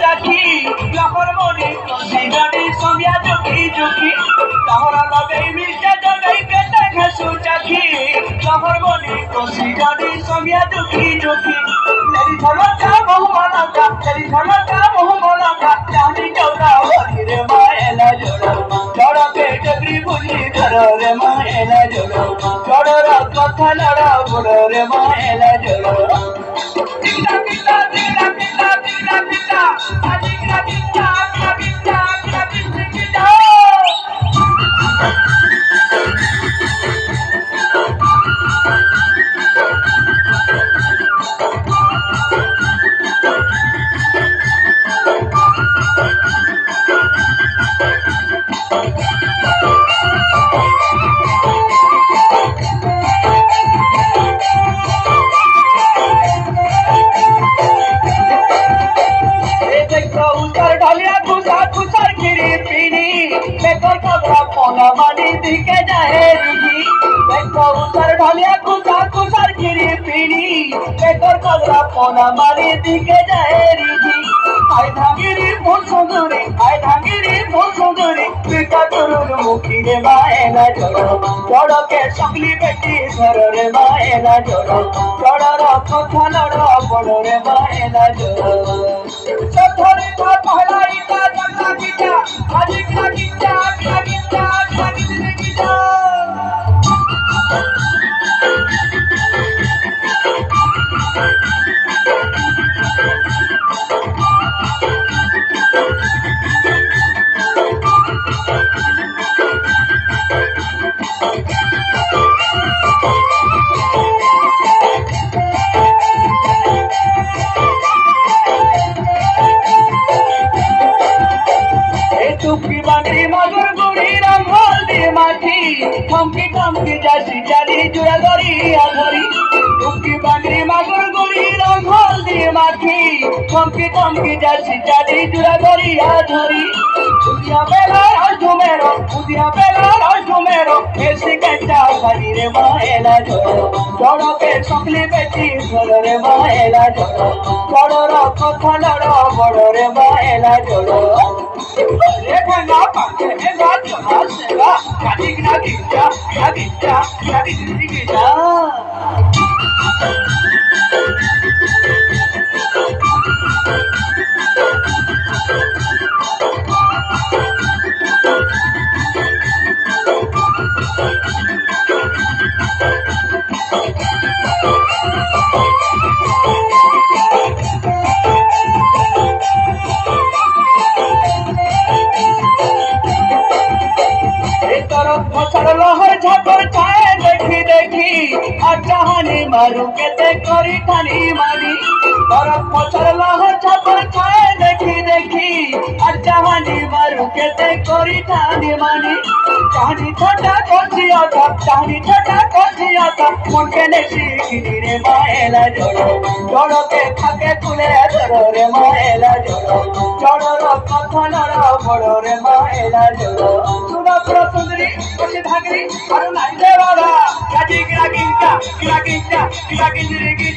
রাখি লহর মনে কসিরানি সমিয়া Juki Juki লহরা লগাই মির্জা জগাই পেটে ঘাসু চাখি লহর মনে কসিরানি সমিয়া জুকি জুকি তেরি ঝলকা বহু মালাকা তেরি ঝলকা বহু মালাকা জানি চৌরা হরি রে মায়েলা জোড়া জড়কে ডগরি বুঝি ধর রে মায়েলা জোড়া জড়র কথা লড়া বড় রে মায়েলা জোড়া Tigla tigla tigla tigla tigla tigla tigla tigla tigla tigla tigla tigla मानी दिखे जाए रुझी देखो उतर ढलिया कुसा कुसर गिरी पीनी देखो कगरा पोना मानी दिखे जाए रुझी आय धांगिरी फूल सुंदरी पिता तुरुर मुखी रे माएला जोड़ो जोड़ो के सकली बेटी घर रे माएला जोड़ो जोड़ो रो कथा लड़ो बड़ो रे माएला जोड़ो सथरी था पहला इता जगला गिटा आजिक गिटा गिटा टुपी बांगड़ी मगर गुड़ी रंगोल दी माठी ठमकी ठमकी जासी जारी जुड़ा गरी आधरी टुपी बांगड़ी मगर गुड़ी रंगोल दी माठी ठमकी ठमकी जासी जारी जुड़ा गरी आधरी उदिया बेला झुमेरो ऐसी कंटा भरी रे माएला जोड़ो जोड़ो के सकली बेटी घर रे माएला जोड़ो जोड़ो रो कथा लड़ो बड़ो रे माएला जोड़ो Rekana pake ega jona sega kadigna ginja ginja लहर झपर छाए देखी देखी अचाहनी मारू केते करी ठानी मारी तरफ पछर लहर झपर छाए देखी देखी अचाहनी मारू केते करी ठानी मारी चाहनी छोटा कोसिया था मन के नेसी गिरी रे माएला जोड़ो जोड़ो के खाके तुले धरो रे माएला जोड़ो जोड़ो रो कथा लड़ो बड़ो रे माएला जोड़ो सुना पुरा सुंदरी कशी धागरी अरे नाही रे बाबा काजी गिरा गिंटा गिंटा गिंटा